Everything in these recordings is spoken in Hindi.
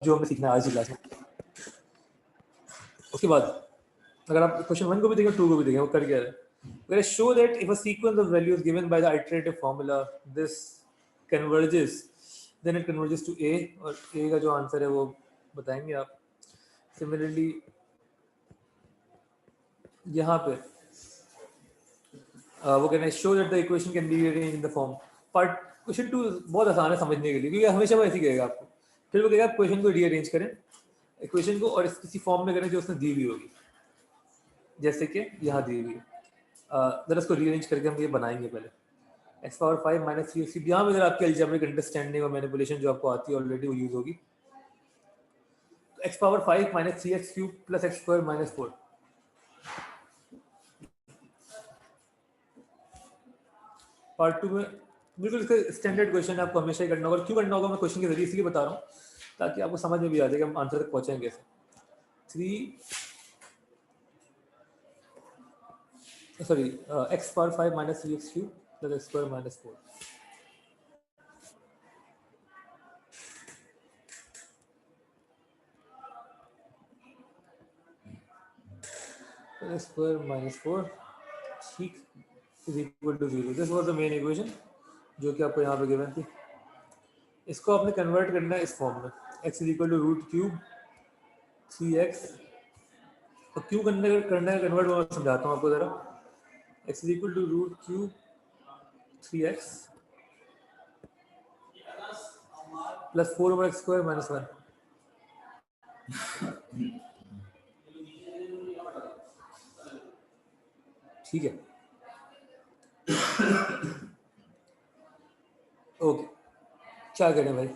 जो हमें सीखना है आज की क्लास में। उसके बाद अगर आप क्वेश्चन 1 को भी देखें 2 को भी देखें, वो कर क्या है, Let us show that if a sequence of values given by the iterative formula this converges, then it converges to A, और A का जो आंसर है वो बताएंगे आप। Similarly यहाँ पे वो कहना है show that the equation can be rearranged in the form। Part question 2 बहुत आसान है समझने के लिए, क्योंकि हमेशा वो ऐसे ही कहेगा आपको। फिर वो कहेगा आप क्वेश्चन को रीअरेंज करें, इक्वेशन को, और किसी फॉर्म में करें जो उसने दी हुई होगी, जैसे कि यहाँ दी हुई है। जरा इसको रीअरेंज करके हम ये बनाएंगे पहले। x पावर 5 माइनस 3x, यहाँ में अगर आपकी अलजेब्रिक अंडरस्टैंडिंग और मैनिपुलेशन जो आपको आती है ऑलरेडी वो यूज होगी। तो x power 5 minus 3x cube plus x square minus 4। Part 2 में बिल्कुल इसका स्टैंडर्ड क्वेश्चन आपको हमेशा ही करना होगा। क्यों करना होगा मैं क्वेश्चन के जरिए इसलिए बता रहा हूँ ताकि आपको समझ में भी आ जाए कि हम आंसर तक पहुँचेंगे कैसे। x power 5 minus 3x cube plus x square minus 4। x square minus 4 ठीक is equal to 0। This was the main equation जो कि आपको यहाँ पे गिवन थी। इसको आपने कन्वर्ट करना है इस फॉर्म में, x is equal to root cube 3x। तो क्यों करना है कन्वर्ट, मैं समझाता हूँ आपको ज़रा। x is equal to root cube 3x plus 4 over x square minus 1। ठीक है, ओके। क्या करें भाई,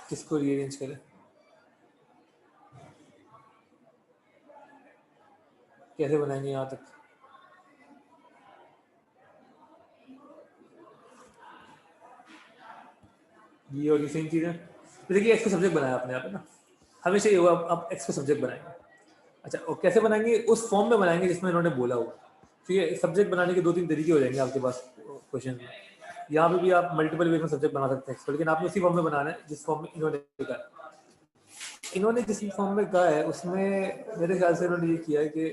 किसको रीअरेंज करें, कैसे बनाएंगे यहाँ तक? ये और ये सेम चीज़ है। देखिए एक्स को सब्जेक्ट बनाया आपने यहाँ पे ना, हमेशा ये होगा आप एक्स को सब्जेक्ट बनाएंगे। अच्छा, और कैसे बनाएंगे? उस फॉर्म में बनाएंगे जिसमें इन्होंने बोला हुआ। ठीक है, सब्जेक्ट बनाने के 2-3 तरीके हो जाएंगे आपके पास क्वेश्चन में। यहाँ पे भी आप मल्टीपल वे में सब्जेक्ट बना सकते हैं, लेकिन आपने उसी फॉर्म में बनाना है जिस फॉर्म में इन्होंने कहा है। इन्होंने जिस फॉर्म में कहा है उसमें मेरे ख्याल से इन्होंने ये किया है कि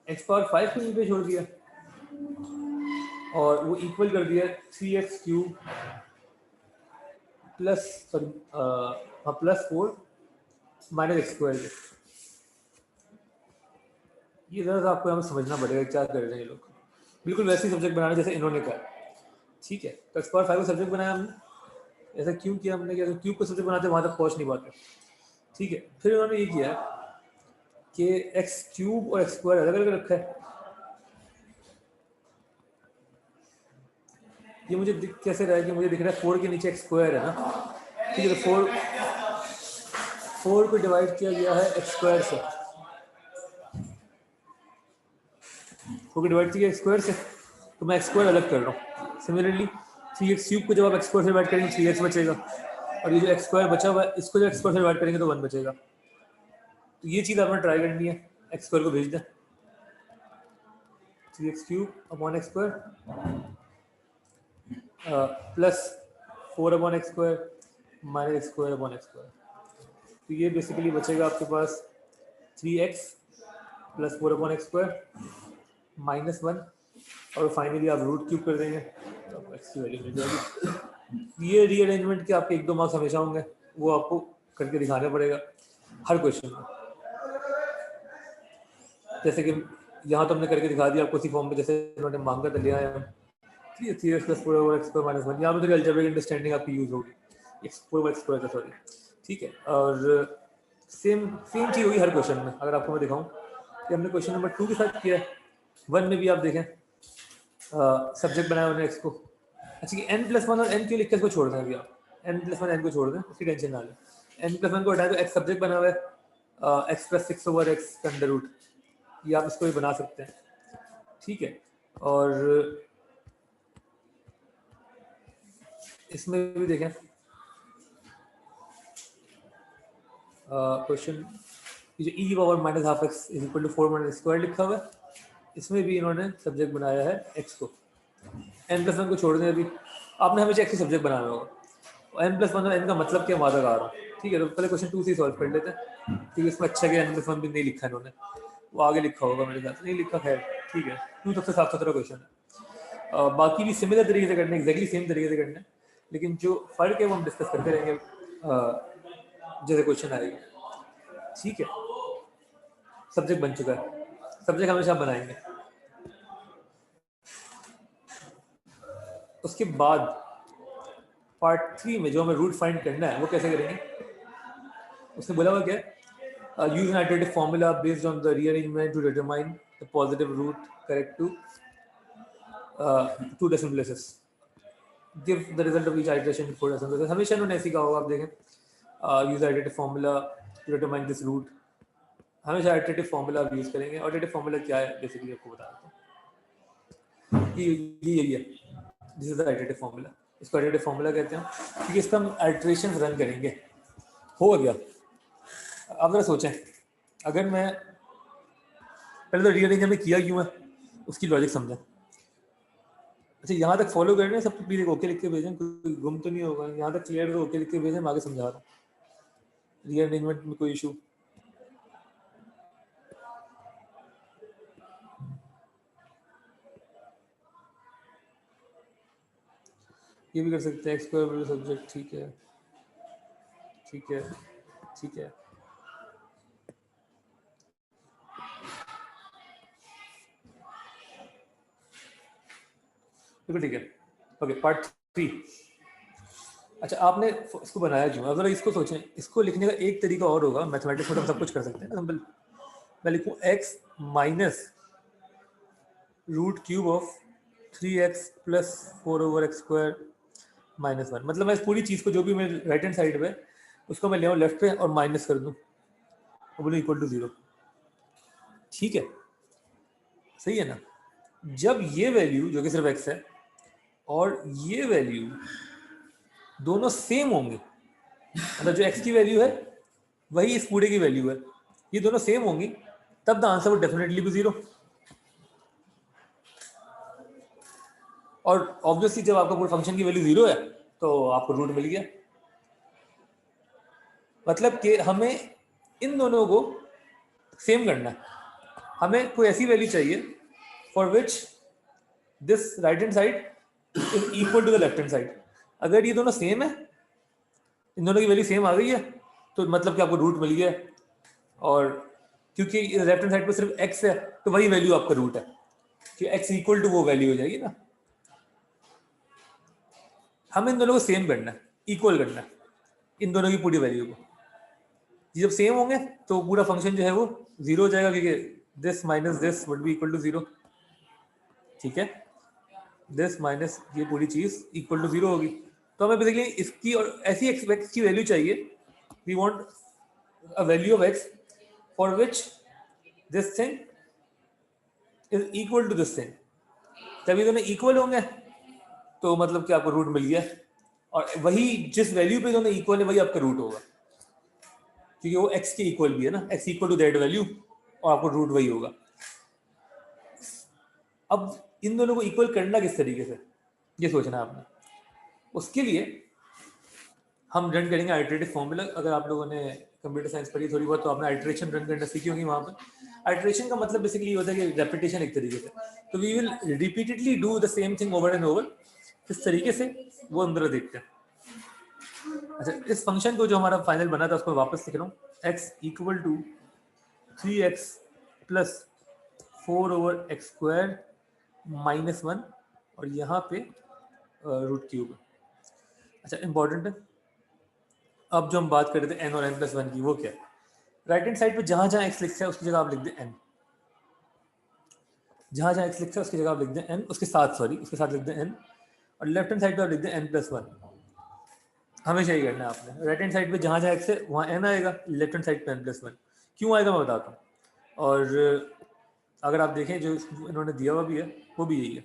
एक्स पावर 5 को नीचे छोड़ दिया और वो इक्वल कर दिया 3x cube plus plus 4 minus x square. ये ज़रा सा आपको यहाँ पे समझना पड़ेगा क्या कर रहे हैं ये लोग। बिल्कुल वैसे ही सब्जेक्ट बनाना जैसे इन्होंने कहा। ठीक है, तो एक्स पावर 5 को सब्जेक्ट बनाया हमने। ऐसा क्यों किया हमने? क्या क्यूब को सब्जेक्ट बनाते वहाँ तक पहुँच नहीं पाते। ठीक है, फिर उन्होंने ये किया कि एक्स क्यूब और एक्स स्क्वायर अलग अलग रखा है। ये मुझे दिख कैसे रहा है कि मुझे दिख रहा है 4 के नीचे एक्स स्क्वायर है ना। ठीक है, तो 4 को डिवाइड किया गया है एक्स स्क्वायर से। 4 को डिवाइड किया एक्स स्क्वायर से, तो मैं एक्स स्क्वायर अलग कर रहा हूँ। सिमिलरली 3x क्यूब को जब आप एक्स स्क्वायर से डिवाइड करेंगे 3x बचेगा, और ये जो एक्स स्क्वायर बचा हुआ है इसको जब एक्स स्क्वायर से डिवाइड करेंगे तो 1 बचेगा। तो ये चीज़ आपने ट्राई करनी है, एक्स स्क्वायर को भेज दें 3x cube upon x square plus 4 upon x square minus x square upon x square. तो ये बेसिकली बचेगा आपके पास 3x plus 4 upon x square minus 1, और फाइनली आप रूट क्यूब कर देंगे तो एक्स की वैल्यू मिल जाएगी। ये रीअरेंजमेंट के आपके 1-2 मार्क्स हमेशा होंगे, वो आपको करके दिखाना पड़ेगा हर क्वेश्चन में। जैसे कि यहाँ तो हमने करके दिखा दिया आपको उसी फॉर्म में जैसे उन्होंने मांगा था, लिया है 3x plus 4 over x square minus 1। यहाँ पे तो अलजेब्रिक अंडरस्टैंडिंग आपकी यूज होगी, एक्स 4 ओवर एक्स स्क्वायर का, सॉरी। ठीक है, और सेम चीज़ होगी हर क्वेश्चन में। अगर आपको मैं दिखाऊं कि हमने क्वेश्चन नंबर 2 के साथ किया है, 1 में भी आप देखें सब्जेक्ट बनाया उन्होंने एक्स को। अच्छा, कि n+1 और n क्यों लिख के इसको छोड़ दें? अभी आप n+1 n को छोड़ दें, उसकी टेंशन ना लें। n+1 को हटाए तो x सब्जेक्ट बना हुआ है, x प्लस 6 ओवर एक्स का अंडर रूट, ये आप इसको भी बना सकते हैं। ठीक है, और इसमें भी देखें क्वेश्चन जो e power minus half x is equal to 4 minus square लिखा हुआ है, इसमें भी इन्होंने सब्जेक्ट बनाया है x को। n+1 को छोड़ दें अभी, आपने हमेशा x सब्जेक्ट बनाना होगा, n+1 और n का मतलब क्या वादा कर रहा हूँ, ठीक है। तो पहले क्वेश्चन 2 से सॉल्व कर लेते हैं, ठीक है। इसमें अच्छा कि n+1 भी नहीं लिखा इन्होंने, वो आगे लिखा होगा मेरे ख्याल से, नहीं लिखा, खैर ठीक है। 2 सबसे साफ सुथरा क्वेश्चन है, बाकी भी सिमिलर तरीके से करने, एग्जैक्टली सेम तरीके से करने, लेकिन जो फर्क है वो हम डिस्कस करते रहेंगे जैसे क्वेश्चन आएगा, ठीक है। सब्जेक्ट बन चुका है, सब्जेक्ट हमेशा आप बनाएंगे। उसके बाद पार्ट 3 में जो हमें रूट फाइंड करना है वो कैसे करेंगे, उसने बोला हुआ क्या, use an iterative formula based on the rearrangement to determine the positive root correct to 2 decimal places, give the result of each iteration 4 decimal places. हमेशा इन्होंने ऐसे कहा होगा, आप देखें, use iterative formula to determine this root, हमेशा आइटरेटिव फॉर्मूला आप यूज करेंगे। आइटरेटिव फॉर्मूला क्या है बेसिकली आपको बता देता हूँ, ये यही है, this is the iterative formula. इसको आइटरेटिव फॉर्मूला कहते हैं क्योंकि इस पर हम आइटरेशन रन करेंगे। हो गया, अब जरा सोचें, अगर मैं पहले तो रीअरेंज में किया क्यों है उसकी लॉजिक समझें। अच्छा, यहाँ तक फॉलो कर रहे हैं सब, तो प्लीज एक ओके लिख के भेजें, कोई गुम तो नहीं होगा। यहाँ तक क्लियर तो ओके लिख के भेजें, मैं आगे समझा रहा हूँ। रीअरेंजमेंट में कोई इशू, ये भी कर सकते हैं, एक्स² सब्जेक्ट, ठीक है ठीक है ठीक है। बिल्कुल ठीक है, ओके। पार्ट 3, अच्छा आपने इसको बनाया क्यों, अगर इसको सोचें, इसको लिखने का एक तरीका और होगा, मैथमेटिक्स में हम सब कुछ कर सकते हैं ना, सिंपल। मैं लिखूँ x minus root cube of 3x plus 4/x² minus 1, मतलब मैं इस पूरी चीज़ को जो भी मेरे राइट हैंड साइड पे उसको मैं ले आऊँ लेफ्ट पे और माइनस कर दूँ और बोलूँ इक्वल टू 0, ठीक है, सही है ना। जब ये वैल्यू जो कि सिर्फ x है और ये वैल्यू दोनों सेम होंगे, मतलब जो x की वैल्यू है वही इस पूरे की वैल्यू है, ये दोनों सेम होंगी, तब the answer would definitely be 0। और ऑब्वियसली जब आपका पूरे फंक्शन की वैल्यू 0 है तो आपको रूट मिल गया, मतलब कि हमें इन दोनों को सेम करना है। हमें कोई ऐसी वैल्यू चाहिए for which this right hand side is equal to the left hand side. अगर ये दोनों सेम है, इन दोनों की वैल्यू सेम आ गई है, तो मतलब कि आपको रूट मिल गया है। और क्योंकि लेफ्ट हैंड साइड पर सिर्फ x है तो वही वैल्यू आपका रूट है, कि x इक्वल टू वो वैल्यू हो जाएगी ना। हमें इन दोनों को सेम करना है, इक्वल करना है इन दोनों की पूरी वैल्यू को। जब सेम होंगे तो पूरा फंक्शन जो है वो 0 हो जाएगा, क्योंकि this minus this would be equal to 0, ठीक है। दिस माइनस ये पूरी चीज इक्वल टू 0 होगी। तो हमें बेसिकली इसकी और ऐसी x की वैल्यू चाहिए, we want a value of x for which this thing is equal to this thing. जब ये दोनों इक्वल होंगे तो मतलब कि आपको रूट मिल गया, और वही जिस वैल्यू पे दोनों इक्वल है वही आपका रूट होगा, क्योंकि वो x के इक्वल भी है ना, x equal to that value, और आपको रूट वही होगा। अब इन दोनों को इक्वल करना किस तरीके से, ये सोचना है आपने। उसके लिए हम रन करेंगे आइटरेटिव फॉर्मूला। अगर आप लोगों ने कंप्यूटर साइंस पढ़ी थोड़ी बहुत तो आपने आइटरेशन रन करना सीखी होगी वहाँ पर। आइटरेशन का मतलब बेसिकली ये होता है कि रेपिटेशन एक तरीके से, तो we will repeatedly do the same thing over and over, किस तरीके से वो अंदर देखते हैं। अच्छा, इस फंक्शन को जो हमारा फाइनल बना था उसको वापस लिख रहा हूँ, x equal to 3x plus 4/x² minus 1, और यहाँ पे रूट क्यूब। अच्छा, इंपॉर्टेंट है, अब जो हम बात कर रहे थे n और n+1 की, वो क्या है, राइट हैंड साइड पे जहाँ जहाँ x लिखा है उसकी जगह आप लिख दें n, जहाँ जहाँ x लिखा है उसकी जगह आप लिख दें n, उसके साथ लिख दें n, और लेफ्ट हैंड साइड पे आप लिख दें n+1। हमेशा ही करना है आपने, राइट हैंड साइड पे जहाँ जहाँ x है वहाँ n आएगा, लेफ्ट हैंड साइड पे n+1। क्यों आएगा मैं बताता हूँ, और अगर आप देखें जो इन्होंने दिया हुआ भी है वो भी यही है।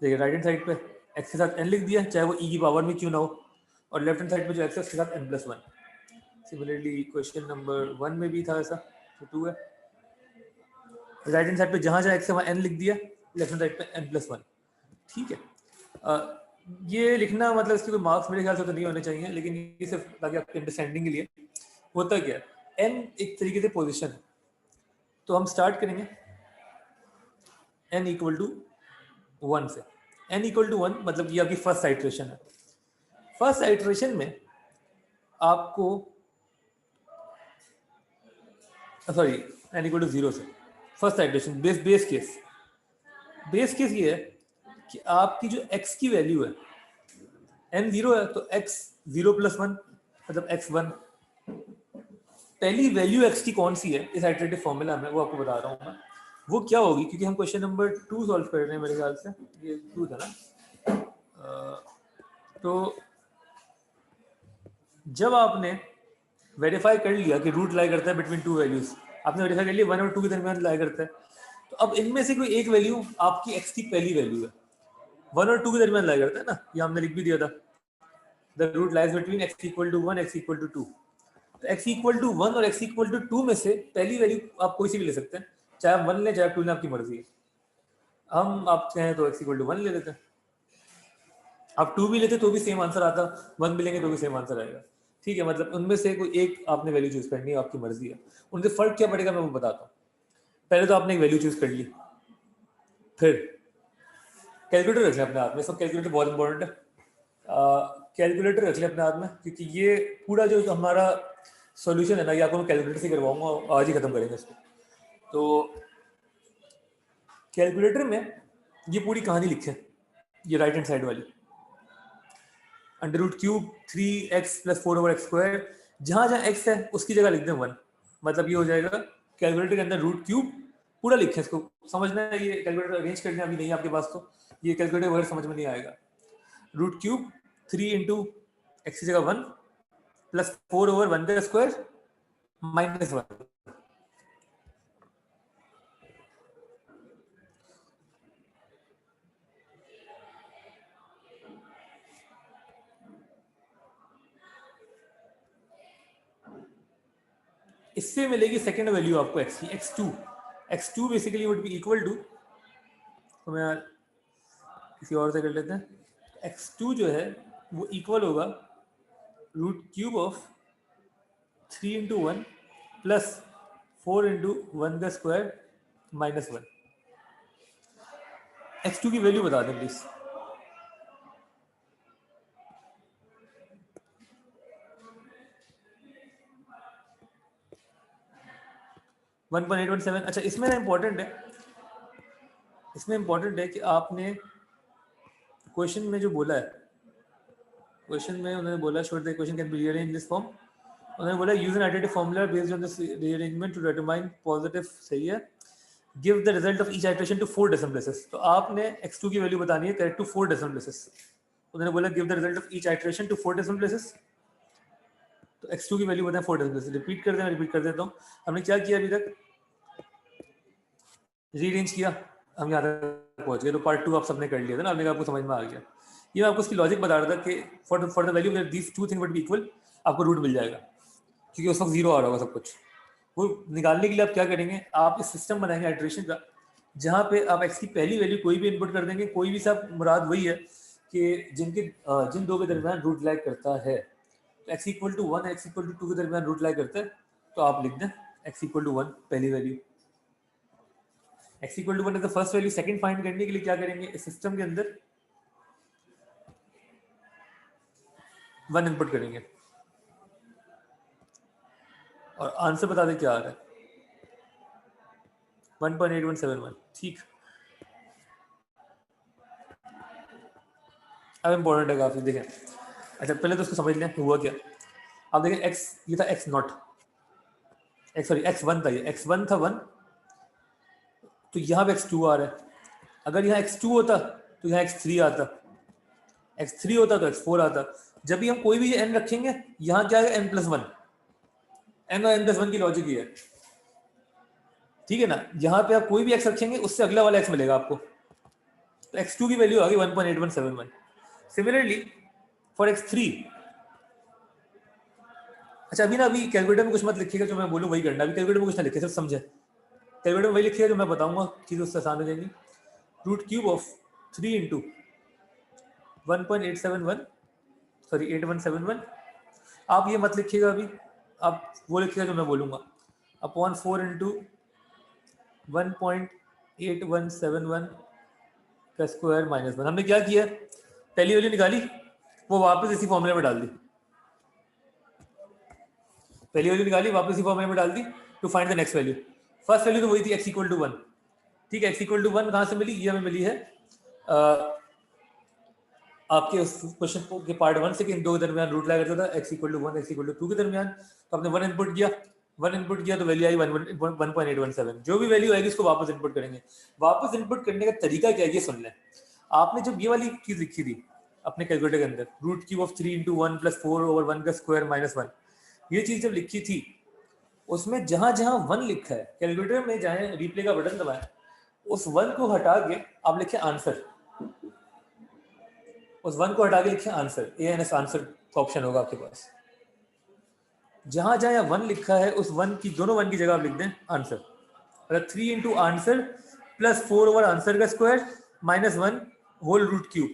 देखिए राइट हैंड साइड पे x के साथ n लिख दिया, चाहे वो e की पावर में क्यों ना हो, और लेफ्ट हैंड साइड पे जो x है उसके साथ n+1। सिमिलरली क्वेश्चन नंबर 1 में भी था ऐसा, तो 2 है, राइट हैंड साइड पे जहाँ जहाँ x है वहाँ n लिख दिया, लेफ्ट हैंड साइड पे n+1। ठीक है, ये लिखना मतलब इसके कोई मार्क्स मेरे ख्याल से तो नहीं होने चाहिए, लेकिन ये सिर्फ ताकि आपके अंडरस्टैंडिंग के लिए। होता क्या है, n एक तरीके से पोजीशन है, तो हम स्टार्ट करेंगे n इक्वल टू 1 से। n इक्वल टू 1 मतलब ये आपकी फर्स्ट आइट्रेशन है। फर्स्ट आइट्रेशन में आपको सॉरी n इक्वल टू 0 से फर्स्ट आइट्रेशन बेस केस ये है कि आपकी जो x की वैल्यू है, n 0 है तो x 0+1 मतलब x1। पहली वैल्यू x की कौन सी है इस आइटरेटिव फॉर्मूला में, वो आपको बता रहा हूँ मैं। वो क्या होगी, क्योंकि हम क्वेश्चन नंबर 2 सॉल्व कर रहे हैं मेरे ख्याल से, ये 2 था ना। तो जब आपने वेरीफाई कर लिया कि रूट लाई करता है बिटवीन टू वैल्यूज, आपने वेरीफाई कर लिया 1 और 2 के दरमियान लाई करता है, तो अब इनमें से कोई एक वैल्यू आपकी x की पहली वैल्यू है, 1 और 2 के दरमियान लाई करता है ना, ये हमने लिख भी दिया था, the root lies between x equal to 1 x equal to 2। तो x इक्वल टू 1 और x इक्वल टू 2 में से पहली वैल्यू आप कोई सी भी ले सकते हैं, चाहे आप 1 लें चाहे आप 2 लें, आपकी मर्जी है। हम आप चाहें तो x इक्वल टू 1 ले लेते हैं, आप 2 भी लेते तो भी सेम आंसर आता, 1 भी लेंगे तो भी सेम आंसर आएगा। ठीक है, मतलब उनमें से कोई एक आपने वैल्यू चूज करनी है, आपकी मर्जी है। उनसे फर्क क्या पड़ेगा मैं वो बताता हूँ। पहले तो आपने एक वैल्यू चूज कर ली, फिर कैलकुलेटर रख लें अपने हाथ में, सब कैलकुलेटर बहुत इंपॉर्टेंट है। कैलकुलेटर रख लें अपने हाथ में, क्योंकि ये पूरा जो हमारा सॉल्यूशन है ना, ये आपको मैं कैलकुलेटर से करवाऊंगा, आज ही खत्म करेंगे इसको। तो कैलकुलेटर में ये पूरी कहानी लिखे, ये राइट हैंड साइड वाली, under root cube 3x + 4/x², जहाँ जहाँ x है उसकी जगह लिख दें 1, मतलब ये हो जाएगा कैलकुलेटर के अंदर रूट क्यूब पूरा लिखें, इसको समझना है। ये कैलकुलेटर अरेंज करने अभी नहीं है आपके पास, तो ये कैलकुलेटर वगैरह समझ में नहीं आएगा। रूट क्यूब 3 इंटू x की जगह 1 + 4/1² -1। इससे मिलेगी सेकेंड वैल्यू आपको x की, x2 basically would be equal to, तो मैं किसी और से कर लेते हैं। x2 जो है वो इक्वल होगा root cube of 3 into 1 + 4 into 1² -1। x2 की वैल्यू बता दें प्लीज। वन 1.817। अच्छा, इसमें ना इम्पोर्टेंट है कि आपने क्वेश्चन में जो बोला है, क्वेश्चन में उन्होंने बोला showed the equation can be rearranged in this form. उन्होंने बोला use an iterative formula based on this rearrangement to determine positive, सही है, give the result of each iteration to 4 decimal places. तो आपने x2 की वैल्यू बतानी है करेक्ट टू 4 डेसिमल प्लेसेस। उन्होंने बोला give the result of each iteration to 4 decimal places, तो x2 की वैल्यू बताएं 4 डेसिमल प्लेसेस। रिपीट कर देता हूँ। हमने क्या किया अभी तक, रीअरेंज किया, हम यहाँ तक पहुँच गए, तो पार्ट 2 आप सबने कर लिया था ना, आपने आपको समझ में आ गया। ये मैं आपको उसकी लॉजिक बता रहा था कि for the value where these two thing would be equal, आपको रूट मिल जाएगा, क्योंकि उस वक्त 0 आ रहा होगा सब कुछ। वो निकालने के लिए आप क्या करेंगे, आप इस सिस्टम बनाएंगे आइटरेशन का, जहाँ पे आप x की पहली वैल्यू कोई भी इनपुट कर देंगे, कोई भी सब मुराद वही है कि जिन दो के दरमियान रूट लाइक करता है। तो x equal to 1 x equal to 2 के दरमियान रूट लाइक करता है, तो आप लिख दें x इक्वल टू 1 पहली value, x equal to 1 is the first value. Second find करने के लिए क्या करेंगे, इस सिस्टम के अंदर 1 इनपुट करेंगे और आंसर बता दें क्या आ रहा है, 1.8171। ठीक, अब इम्पोर्टेंट है काफी, देखें। अच्छा, पहले तो उसको समझ लें हुआ क्या। अब देखें x, ये था x0, x1 था, ये x1 था 1, तो यहाँ पे x2 आ रहा है। अगर यहाँ x2 होता तो यहाँ x3 आता, x3 होता तो x4 आता। जब भी हम कोई भी n रखेंगे, यहाँ क्या है n+1, n और n+1 की लॉजिक ये है, ठीक है ना। यहाँ पे आप कोई भी x रखेंगे उससे अगला वाला x मिलेगा आपको, तो x2 की वैल्यू आ गई 1.8171। सिमिलरली फॉर x3, अच्छा अभी कैलकुलेटर में कुछ मत लिखिएगा, जो मैं बोलूँ वही करना, अभी कैलकुलेटर में कुछ ना लिखे, सिर्फ समझे। कैलकुलेटर में वही लिखिएगा जो मैं बताऊंगा, चीज़ उससे आसान हो जाएंगी। Root cube of 3 into 1.871 sorry 8171, आप ये मत लिखिएगा अभी, आप वो लिखिएगा जो मैं बोलूँगा, अपॉन 4 इंटू 1.8171 का स्क्वायर माइनस 1। हमने क्या किया, पहली वैल्यू निकाली, वो वापस इसी फॉर्मूले में डाल दी, पहली वैल्यू निकाली वापस इसी फॉर्मूले में डाल दी to find the next value. First value तो वही थी x इक्वल टू 1, ठीक है। x इक्वल टू 1 कहाँ से मिली, ये हमें मिली है आपके उस क्वेश्चन के पार्ट 1 से कि इन दो के दरमियान रूट लाया करता था x equal to 1 x equal to 2 के दरमियान। तो आपने 1 इनपुट किया, 1 इनपुट किया तो वैल्यू आई 1.817। जो भी वैल्यू आएगी उसको वापस इनपुट करेंगे। वापस इनपुट करने का तरीका क्या है ये सुन लें। आपने जब ये वाली चीज लिखी थी अपने कैलकुलेटर के अंदर, root cube of 3 into 1 plus 4 over 1 का स्क्वायर माइनस 1, ये चीज जब लिखी थी उसमें जहां जहां 1 लिखा है, कैलकुलेटर में जाएं, रिप्ले का बटन दबाएं, उस 1 को हटा के आप लिखें आंसर, उस 1 को हटा के लिखें आंसर, ANS आंसर का ऑप्शन होगा आपके पास। जहां जहां 1 लिखा है उस 1 की, दोनों 1 की जगह आप लिख दें आंसर। मतलब 3 into answer plus 4 over answer का square minus 1 whole root cube.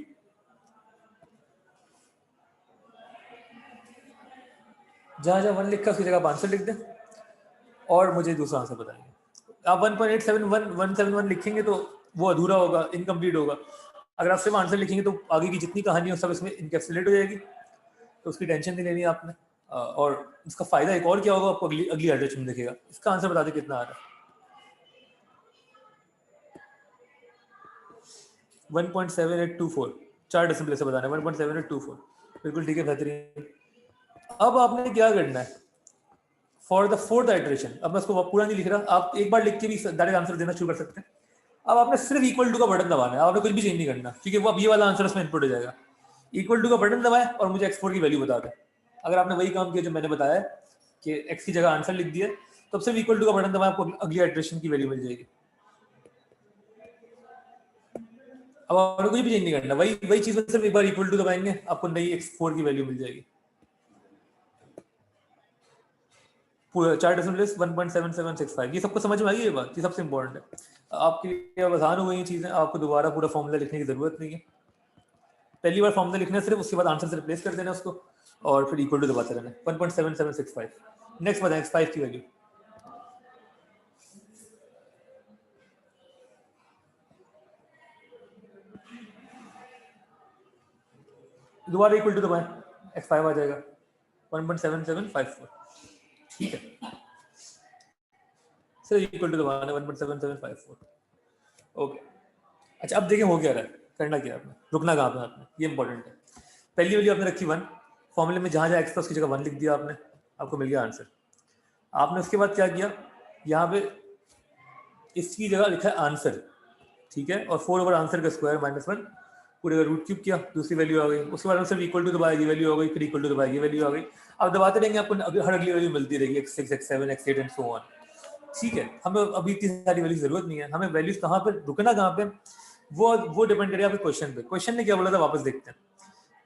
जहां जहां 1 लिखा है उसकी जगह आप आंसर लिख दें और मुझे दूसरा आंसर बताएंगे। आप 1.871 लिखेंगे तो वो अधूरा होगा, इनकम्प्लीट होगा। अगर आप सिर्फ आंसर लिखेंगे तो आगे की जितनी कहानी है सब इसमें इनकैप्सुलेट हो जाएगी, तो उसकी टेंशन नहीं लेनी आपने। और इसका फायदा एक और क्या होगा आपको अगली एडिशन में देखिएगा। इसका आंसर बता दें कितना आ रहा है, 1.7824, 4 डेसिमल से बताना है 1.7824, बिल्कुल ठीक है, बेहतरीन। अब आपने क्या करना है फॉर द फोर्थ आइटरेशन, अब मैं उसको पूरा नहीं लिख रहा, आप एक बार लिख के भी डायरेक्ट आंसर देना शुरू कर सकते हैं। अब आपने सिर्फ इक्वल टू का बटन दबाना है, आपने कुछ भी चेंज नहीं करना, क्योंकि वो अब ये वाला आंसर उसमें इनपुट हो जाएगा। इक्वल टू का बटन दबाएं और मुझे x4 की वैल्यू बता दें। अगर आपने वही काम किया जो मैंने बताया कि x की जगह आंसर लिख दिया, तो अब सिर्फ इक्वल टू का बटन दबाएं, आपको अगली आइटरेशन की वैल्यू मिल जाएगी। अब आपने कुछ भी चेंज नहीं करना, वही चीज सिर्फ एक बार इक्वल टू दबाएंगे, आपको नई x4 की वैल्यू मिल जाएगी। पूरा 4 डेसिमल 1.7765। ये सबको समझ में आई ये बात, ये सबसे इंपॉर्टेंट है। आपके लिए अब आसान हो गई चीजें, आपको दोबारा पूरा फॉर्मूला लिखने की जरूरत नहीं है। पहली बार फॉर्मूला लिखना है सिर्फ, उसके बाद आंसर से रिप्लेस कर देना उसको और फिर इक्वल टू दबाते रहना। 1.7765। नेक्स्ट बताएं x5 की वैल्यू। दोबारा इक्वल टू दबाएं, x5 आ जाएगा 1.7754, ठीक है। सिर्फ इक्वल टू दबाना 1.7754, ओके। अच्छा अब देखें हो क्या रहा है, करना क्या है आपने, रुकना कहाँ पे आपने, ये इंपॉर्टेंट है। पहली वैल्यू आपने रखी 1, फॉर्मूले में जहाँ जहाँ x था उसकी जगह 1 लिख दिया आपने, आपको मिल गया आंसर। आपने उसके बाद क्या किया, यहाँ पे इसकी जगह लिखा है आंसर, ठीक है, और 4 ओवर आंसर का स्क्वायर माइनस 1 पूरे का रूट क्यूब किया, दूसरी वैल्यू आ गई। उसके बाद सिर्फ इक्वल टू दबाया, ये वैल्यू आ गई, फिर इक्वल टू दबाया, ये वैल्यू आ गई। अब दबाते रहेंगे, आपको हर अगली वैल्यू मिलती रहेगी, x6 x7 x8 and so on, ठीक है। हमें अभी इतनी सारी वैल्यूज जरूरत नहीं है, हमें वैल्यूज कहाँ पर रुकना, कहाँ पे वो डिपेंड करेगा आपके क्वेश्चन पे। क्वेश्चन ने क्या बोला था वापस देखते हैं।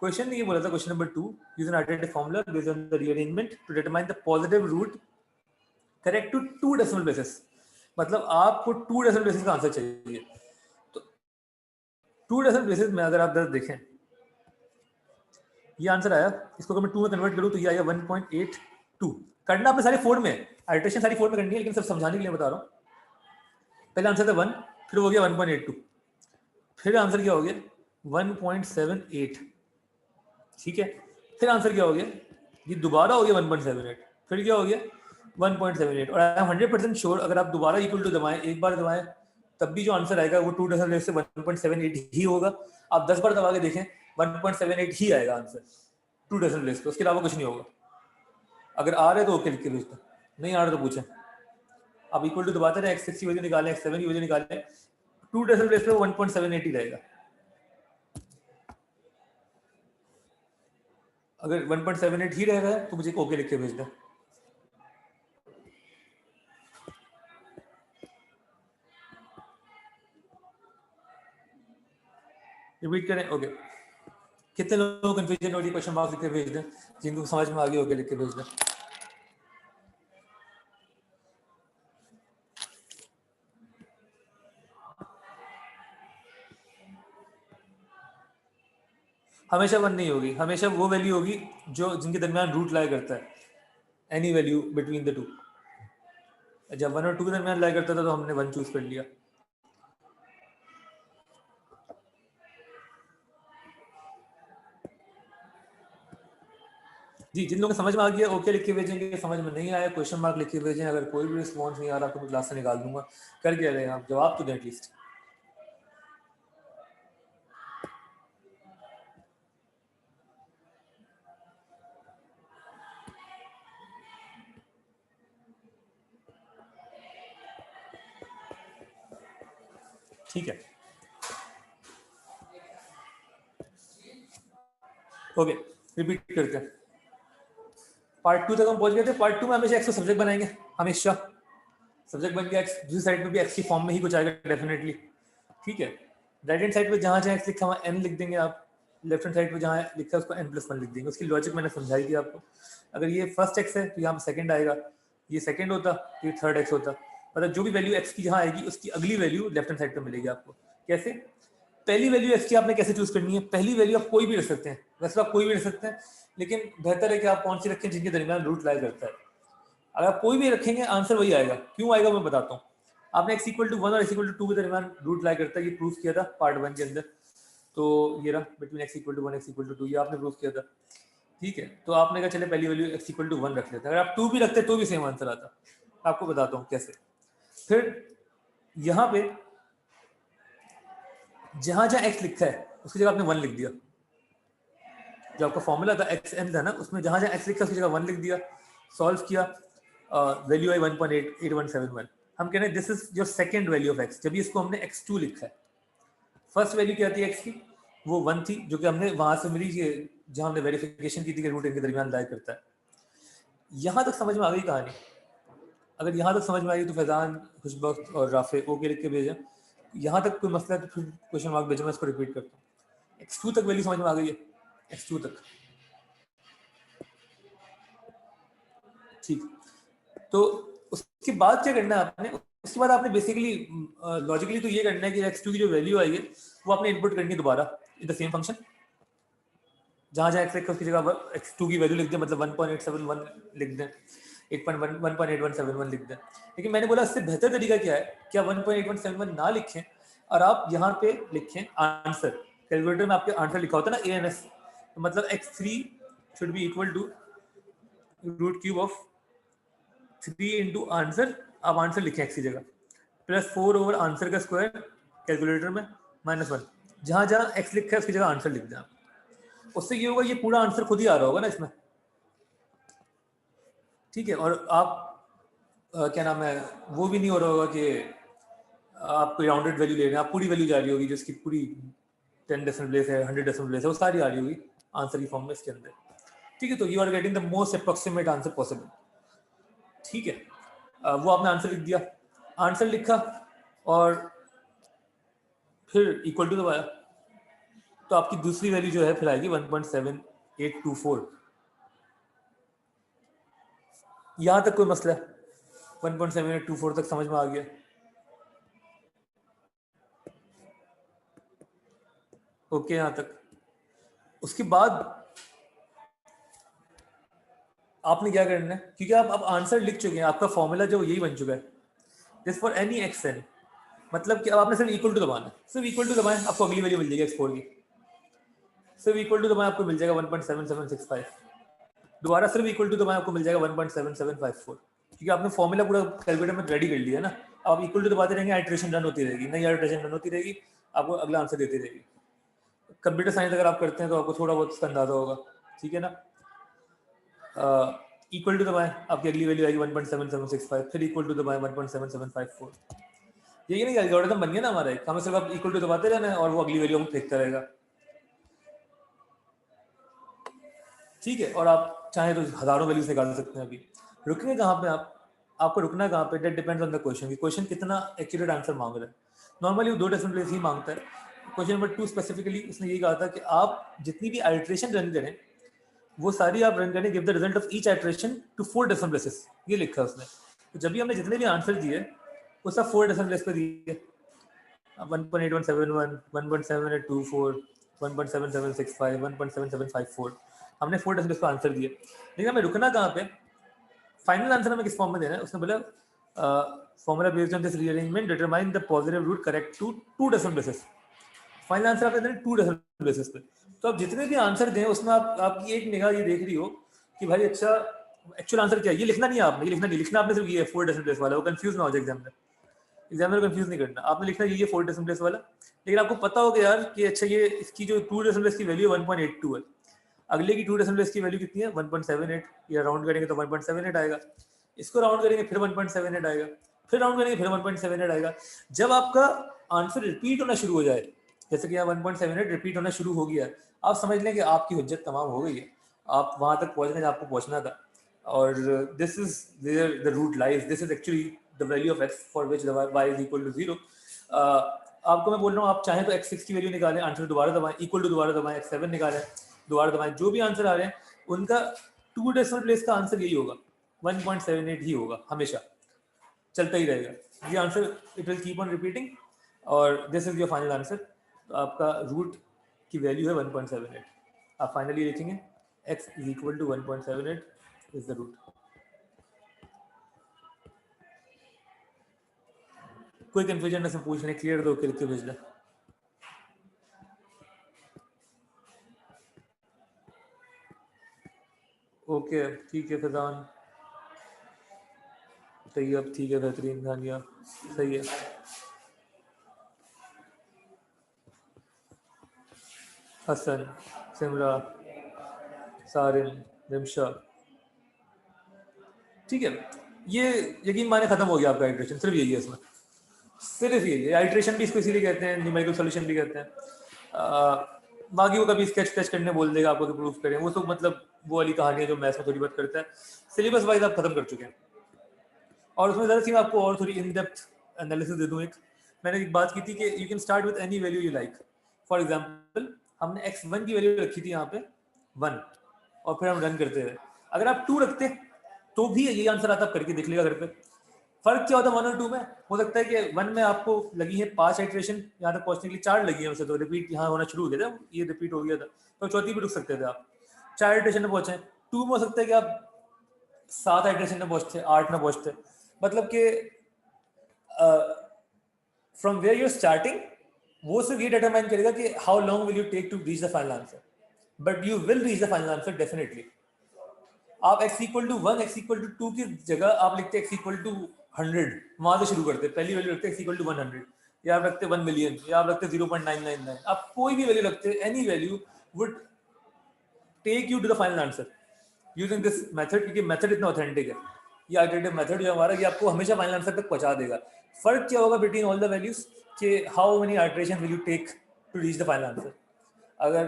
क्वेश्चन ने ये बोला था, question number 2, use an alternative formula based on the rearrangement to determine the positive root correct to 2 decimal places. मतलब आपको 2 डेसिमल प्लेसेस का आंसर चाहिए। तो 2 डेसिमल प्लेसेस में अगर आप देखें, ये आंसर आया, इसको अगर मैं 2 में कन्वर्ट करूं तो ये आया 1.82। करना आपने सारी 4 में, आइटरेशन सारी 4 में करनी है, लेकिन सब समझाने के लिए बता रहा हूं। पहला आंसर था 1, फिर हो गया 1.82, फिर आंसर क्या हो गया 1.78, ठीक है। फिर आंसर क्या हो गया, ये दोबारा हो गया 1.78, फिर क्या हो गया 1.78। और आई एम 100% श्योर अगर आप दोबारा इक्वल टू दबाएं, एक बार दबाएं, तब भी जो आंसर आएगा वो 2 डेसिमल प्लेस से 1.78 ही होगा। आप 10 बार दबा के देखें 1.78 ही आएगा आंसर 2 डेसिमल प्लेस पे, उसके अलावा कुछ नहीं होगा। अगर आ रहे तो ओके लिख के भेज दो, नहीं आ रहे तो पूछें। आप इक्वल टू दबाते रहे, x6 की वैल्यू निकालें, x7 की वैल्यू निकालें, 2 डेसिमल प्लेस पे 1.78 ही रहेगा। अगर 1.78 ही रह रहा है तो मुझे ओके लिख के भेज दें। रिपीट करें, ओके। कितने लोगों को कंफ्यूजन हो रही है, क्वेश्चन मार्क्स लिख के भेज दें, जिनको समझ में आ गई ओके लिख के भेज दें। हमेशा 1 नहीं होगी, हमेशा वो वैल्यू होगी जो जिनके दरमियान रूट लाई करता है, any value between the two. जब 1 और 2 के दरमियान लाई करता था तो हमने 1 चूज कर लिया। जी, जिन लोगों को समझ में आ गया ओके लिख के भेजेंगे, समझ में नहीं आया क्वेश्चन मार्क लिख के भेजें। अगर कोई भी रिस्पॉन्स नहीं आ रहा तो मैं क्लास से निकाल दूंगा। कर क्या रहे हैं आप, जवाब तो दें एटलीस्ट। ठीक है, ओके रिपीट करते हैं। पार्ट 2 तक हम पहुंच गए थे। पार्ट 2 में हमेशा एक्स को सब्जेक्ट बनाएंगे, हमेशा सब्जेक्ट बन गया एक्स, दूसरी साइड में भी एक्स की फॉर्म में ही कुछ आएगा डेफिनेटली। ठीक है, राइट हैंड साइड पे जहां जहां एक्स लिखा हुआ एन लिख देंगे आप, लेफ्ट हैंड साइड पे जहां लिखा है उसको n+1 लिख देंगे। उसकी लॉजिक मैंने समझाई थी आपको। अगर ये फर्स्ट एक्स है तो यहाँ पे सेकंड आएगा, ये सेकंड होता तो ये थर्ड एक्स होता। मतलब जो भी वैल्यू एक्स की जहाँ आएगी उसकी अगली वैल्यू लेफ्ट हैंड साइड पे मिलेगी आपको। कैसे? पहली वैल्यू एक्स की आपने कैसे चूज करनी है? पहली वैल्यू आप कोई भी रख सकते हैं, वैसे आप कोई भी रख सकते हैं, लेकिन बेहतर है कि आप कौन सी रखें जिनके दरमियान रूट लाई करता है। अगर आप कोई भी रखेंगे आंसर वही आएगा। क्यों आएगा मैं बताता हूँ। आपने एक्स इक्वल टू 1 और एक्स इक्वल टू 2 के दरमियान रूट लाई करता है, ये प्रूफ किया था पार्ट 1 के अंदर। तो ये रहा between x equal to 1 x equal to 2, ये आपने प्रूफ किया था। ठीक है, तो आपने कहा चले पहली वैल्यू एक्स इक्वल टू 1 रख लेते हैं। अगर आप 2 भी रखते तो भी सेम आंसर आता। आपको बताता हूँ कैसे। फिर यहाँ पे जहां जहां एक्स लिखा है उसकी जगह आपने 1 लिख दिया। जो आपका फॉर्मूला था एक्स एन था ना, उसमें जहां जहां एक्स लिखा उसकी जगह 1 लिख दिया। सॉल्व किया, वैल्यू आई 1.8171। हम कह रहे हैं this is your second value of x. जब इसको हमने x2 लिखा है, फर्स्ट वैल्यू क्या थी एक्स की? वो 1 थी, जो कि हमने वहां से मिली जहां हमने वेरिफिकेशन की थी कि रूट इनके दरमियान लाई करता है। यहां तक समझ में आ गई कहानी? अगर यहाँ तक समझ में आई तो फैजान, खुशबख्त और राफे ओके लिख के भेजें। यहाँ तक कोई मसला है तो फिर क्वेश्चन मार्क भेजें, मैं इसको रिपीट करता हूँ। x2 तक वैल्यू समझ में आ गई है? x2 तक ठीक। तो उसके बाद क्या करना है आपने? उसके बाद आपने बेसिकली लॉजिकली तो ये करना है कि x2 की जो वैल्यू आई है वो आपने इनपुट करनी है दोबारा इन द सेम फंक्शन। जहां जहां x उसकी जगह x2 की वैल्यू लिख दें, मतलब 1.871 लिख दें, 1.8171 लिख दें। लेकिन मैंने बोला इससे बेहतर तरीका क्या है, क्या 1.8171 ना लिखें और आप यहाँ पे लिखें आंसर। कैलकुलेटर में आपके आंसर लिखा होता है ना ANS, तो मतलब x3 should be equal to root cube of 3 into answer. आप आंसर लिखें x की जगह, प्लस 4 ओवर आंसर का स्क्वायर कैलकुलेटर में -1। जहां जहां x लिखा है उसकी जगह आंसर लिख दें आप। उससे ये होगा ये पूरा आंसर खुद ही आ रहा होगा ना इसमें। ठीक है, और आप क्या नाम है, वो भी नहीं हो रहा होगा कि आप कोई राउंडेड वैल्यू ले रहे हैं, आप पूरी वैल्यू जा रही होगी जिसकी पूरी 10 डेसिमल प्लेस है, 100 डेसिमल प्लेस है, वो सारी आ रही होगी आंसर की फॉर्म में इसके अंदर। ठीक है, तो you are getting the most approximate answer possible. ठीक है, वो आपने आंसर लिख दिया, आंसर लिखा और फिर इक्वल टू दबाया, तो आपकी दूसरी वैल्यू जो है फिर आएगी 1.7824। यहां तक कोई मसला है? 1.7824 तक समझ में आ गया? ओके यहां तक। उसके बाद आपने क्या करना है, क्योंकि आप आंसर लिख चुके हैं, आपका फॉर्मूला जो यही बन चुका है, this for any x n. मतलब कि अब आपने सिर्फ इक्वल टू दबाना है, सिर्फ इक्वल टू दबाएं, आपको अगली वैल्यू मिल जाएगी x4 की। सिर्फ इक्वल टू दबाएं, आपको मिल जाएगा 1.7765। दोबारा सिर्फ इक्वल टू दबाएं, आपको मिल जाएगा 1.7754। क्योंकि आपने फॉर्मूला पूरा कैलकुलेटर में रेडी कर लिया है ना। अब आप इक्वल टू दबाते रहेंगे, आइट्रेशन रन होती रहेगी, नई आइट्रेशन रन होती रहेगी, आपको अगला आंसर देती रहेगी। कंप्यूटर साइंस अगर आप करते हैं तो आपको थोड़ा बहुत इसका अंदाजा होगा। ठीक है ना। इक्वल टू दबाएं, आपकी अगली वैल्यू आएगी 1.7765, फिर इक्वल टू दबाएं 1.7754। यही नहीं एल्गोरिथम बन गया ना हमारा, हमें सिर्फ आप इक्वल टू दबाते रहना है और वो अगली वैल्यू हम फेंकता रहेगा। ठीक है, और आप चाहे तो हजारों वैल्यूज निकाल सकते हैं। अभी रुकेंगे कहाँ पे आप? आपको रुकना कहाँ पे? That depends on the question कि क्वेश्चन कितना एक्यूरेट आंसर मांग रहा है। नॉर्मली वो 2 डेसिमल प्लेस ही मांगता है। क्वेश्चन नंबर 2 स्पेसिफिकली उसने यही कहा था कि आप जितनी भी आइट्रेशन रन करें वो सारी आप रन करें, give the result of each iteration to 4 decimal places, ये लिखा है उसने। तो जब भी हमने जितने भी आंसर दिए वो सब 4 डेसिमल प्लेस पे दिए। 1.8171, 1.7824, 1.7765, 1.7754, हमने 4 डेसिमल का आंसर दिया, लेकिन हमें रुकना कहाँ पे, फाइनल आंसर हमें किस फॉर्म में देना है। उसने बोला formula based on this rearrangement determine the positive root correct to 2 decimal places. Final answer आपने देना 2 डेसिमल प्लेसेस पे। तो आप जितने भी आंसर दें उसमें आपकी एक निगाह ये देख रही हो कि भाई अच्छा एक्चुअल आंसर क्या है। ये लिखना नहीं है आपने, ये लिखना नहीं, लिखना आपने सिर्फ ये 4 डेसिमल प्लेस वाला, वो कंफ्यूज ना हो जाए एग्जामिनर कंफ्यूज नहीं करना। आपने लिखना ये 4 डेसिमल प्लेस वाला, लेकिन आपको पता होगा यार कि अच्छा ये इसकी जो 2 डेसिमल प्लेस की वैल्यू 1.82 है, अगले की 2 डेसिमल प्लेस की वैल्यू कितनी है 1.78, या राउंड करेंगे तो 1.78 आएगा, इसको राउंड करेंगे फिर 1.78 आएगा, फिर राउंड करेंगे फिर 1.78 आएगा। जब आपका आंसर रिपीट होना शुरू हो जाए, जैसे कि यहाँ 1.78 रिपीट होना शुरू हो गया, आप समझ लें कि आपकी हुज्जत तमाम हो गई है, आप वहां तक पहुंचने जहाँ आपको पहुंचना था। और this is where the root lies, this is actually the value of x for which y is equal to 0। आपको मैं बोल रहा हूँ आप चाहें तो x6 की वैल्यू निकालें, आंसर दोबारा दबाएं, इक्वल टू दोबारा दबाएं, x7 निकालें, दोबारा दबाएं, जो भी आंसर आ रहे हैं उनका 2 डेसिमल प्लेस का आंसर यही होगा, 1.78 ही होगा, हमेशा चलता ही रहेगा ये answer, it will keep on repeating, और this is your final answer. तो आपका रूट की वैल्यू है 1.78, आप फाइनली लिखेंगे x is equal to 1.78 is the root. कोई कंफ्यूजन से पूछ लें, क्लियर दो लिख के भेज लें। ओके ठीक है फैजान, तैयब ठीक है, बेहतरीन, धानिया सही है। हसन, सिमरा, सारिम, रिमशा, ठीक है। ये यकीन माने खत्म हो गया आपका आइट्रेशन, सिर्फ यही है इसमें, सिर्फ यही है। आइट्रेशन भी इसको इसीलिए कहते हैं, न्यूमेरिकल सॉल्यूशन भी कहते हैं। बाकी वो कभी स्केच स्केच करने बोल देगा आपको कि प्रूफ करें, वो तो मतलब वो वाली कहानी है जो मैथ्स में थोड़ी बहुत करता है। सिलेबस वाइज आप खत्म कर चुके हैं, और उसमें ज़रा सी मैं आपको और थोड़ी इन डेप्थ एनालिसिस दे दूँ। एक मैंने एक बात की थी कि you can start with any value you like. For example हमने x1 की वैल्यू रखी थी यहाँ पे 1, और फिर हम रन करते हुए अगर आप 2 रखते तो भी यही आंसर आता, आप करके देख लेगा घर पे। फर्क क्या होता है 1 और 2 में, हो सकता है कि 1 में आपको लगी है 5 आइट्रेशन, यहाँ तक पहुंचने के लिए 4 लगी है उसे, तो रिपीट यहाँ होना शुरू हो गया था, ये रिपीट हो गया था, तो चौथी भी रुक सकते थे आप, 4 आइट्रेशन में पहुंचे। 2 में हो सकता है कि आप 7 आइट्रेशन में पहुंचते, 8 में पहुंचते, मतलब कि फ्रॉम वेयर यूर स्टार्टिंग, वो सिर्फ ये डिटरमाइन करेगा कि how long will you take to reach the final answer, but you will reach the final answer definitely. आप x equal to 1, x equal to 2 की जगह आप लिखते x इक्वल टू 100, वहां से शुरू करते, पहली वैल्यू रखते x इक्वल टू 100, या आप रखते 1 मिलियन, या आप रखते 0.999, आप कोई भी वैल्यू रखते, any value would take you to the final answer using this method, क्योंकि मेथड इतना ऑथेंटिक है। ये आइटरेटिव मेथड जो हमारा, ये आपको हमेशा फाइनल आंसर तक पहुंचा देगा। फर्क क्या होगा बिटवीन ऑल द वैल्यूज कि how many iteration will you take to reach the final answer. अगर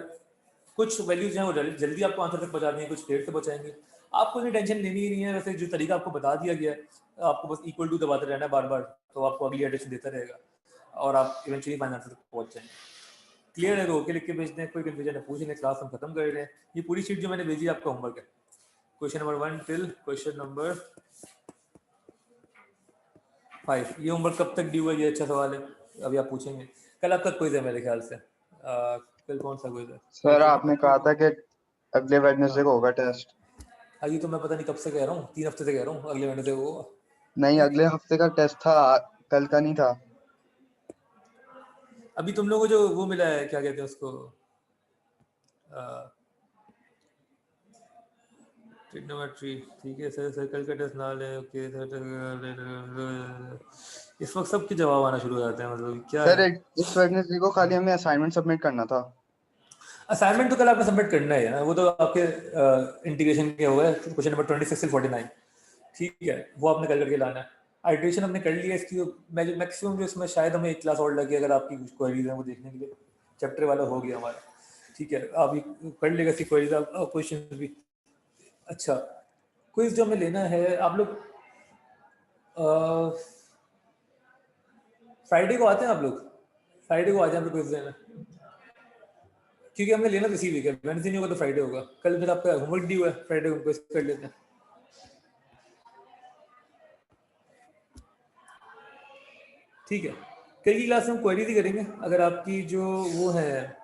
कुछ वैल्यूज हैं वो जल्दी आपको आंसर तक पहुंचा देंगे, कुछ देर से पहुंचाएंगे, आपको इतनी टेंशन लेनी ही नहीं है। वैसे जो तरीका आपको बता दिया गया है, आपको बस इक्वल टू दबाते रहना है बार बार, तो आपको अगली एडिशन देता रहेगा और आप इवेंचुअली फाइनल आंसर तक पहुंच जाएंगे। क्लियर है तो ओके लिख के भेजते हैं, कोई कंफ्यूजन है पूछने, क्लास हम खत्म कर रहे हैं। ये पूरी शीट जो मैंने भेजी है आपका होमवर्क है, question number 1 till question number 5। ये होमवर्क कब तक ड्यू है, ये अच्छा सवाल है, अभी आप पूछेंगे। कल आपका क्विज है मेरे ख्याल से, कल कौन सा क्विज है सर? आपने कहा था कि अगले वेडनेसडे को होगा टेस्ट। ये तो मैं पता नहीं कब से कह रहा हूँ, 3 हफ्ते से कह रहा हूँ अगले वेडनेसडे को। नहीं, अगले हफ्ते का टेस्ट था, कल का नहीं था। अभी तुम लोगों को जो वो मिला है, क्या कहते हैं उसको, ट्रिग्नोमेट्री, ठीक है सर, सर्कल का टेस्ट ना ले, ओके। इस वक्त सबके जवाब आना शुरू हो जाते हैं, मतलब क्या सर है। इस वेडनेसडे को खाली हमें असाइनमेंट सबमिट करना था। असाइनमेंट तो कल आपको सबमिट करना है ना, वो तो आपके इंटीग्रेशन के हुआ है, क्वेश्चन नंबर 26 से 49, ठीक है, वो आपने कल करके लाना है। आइट्रेशन हमने कर लिया इसकी, मैक्सिमम जो इसमें शायद हमें एक क्लास और लगी, अगर आपकी कुछ क्वेरीज हैं वो देखने के लिए, चैप्टर वाला हो गया हमारा, ठीक है, आप कर लेगा इसकी क्वेरीज, क्वेश्चन भी। अच्छा, क्विज जो हमें लेना है, आप लोग फ्राइडे को आते हैं, आप लोग फ्राइडे को आ जाए क्विज लेना, क्योंकि हमने लेना तो इसी वीक है, वेडनेसडे नहीं होगा तो फ्राइडे होगा। कल फिर आपका होमवर्क ड्यू है, फ्राइडे को क्विज कर लेते हैं। ठीक है, कल की क्लास में हम क्वेरीज ही करेंगे। अगर आपकी जो वो है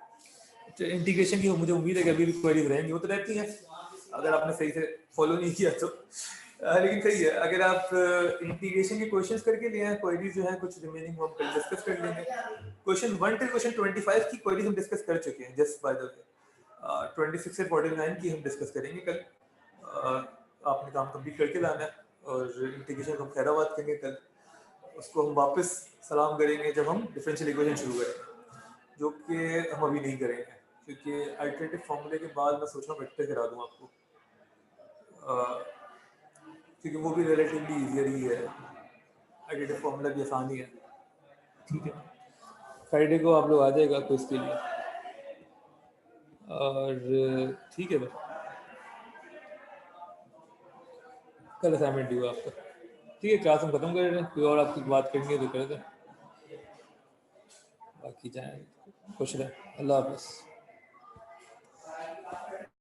इंटीग्रेशन की मुझे उम्मीद है कि अभी भी क्वेरीज रहेंगी, वो तो रहती हैं अगर आपने सही से फॉलो नहीं किया तो। लेकिन सही है, अगर आप इंटीग्रेशन के क्वेश्चंस करके लिए हैं, क्वेरीज जो है कुछ रिमेनिंग हम कल डिस्कस कर लेंगे। क्वेश्चन 1 से क्वेश्चन 25 की क्वेरीज हम डिस्कस कर चुके हैं, जस्ट बाय द वे। 26 से 49 की हम डिस्कस करेंगे कल। आपने काम कंप्लीट करके लाना है, और इंटीग्रेशन हम खैराबाद करेंगे कल। उसको हम वापस सलाम करेंगे जब हम डिफरेंशियल इक्वेशन शुरू करेंगे, जो कि हम अभी नहीं करेंगे, क्योंकि अल्टरनेटिव फॉर्मूले के बाद मैं सोच रहा हूँ वेक्टर करा दूँ आपको, क्योंकि वो भी रिलेटिवली ईजियर ही है, अल्टरनेटिव फॉर्मूला भी आसान ही है। ठीक है, फ्राइडे को आप लोग आ जाएगा क्विज के लिए, और ठीक है भाई, कल असाइनमेंट ड्यू आपका। ठीक है, क्लास हम खत्म कर रहे हैं, कोई और आपकी बात करेंगे तो कर दें, बाकी जाए खुश रहें, अल्लाह हाफिज़।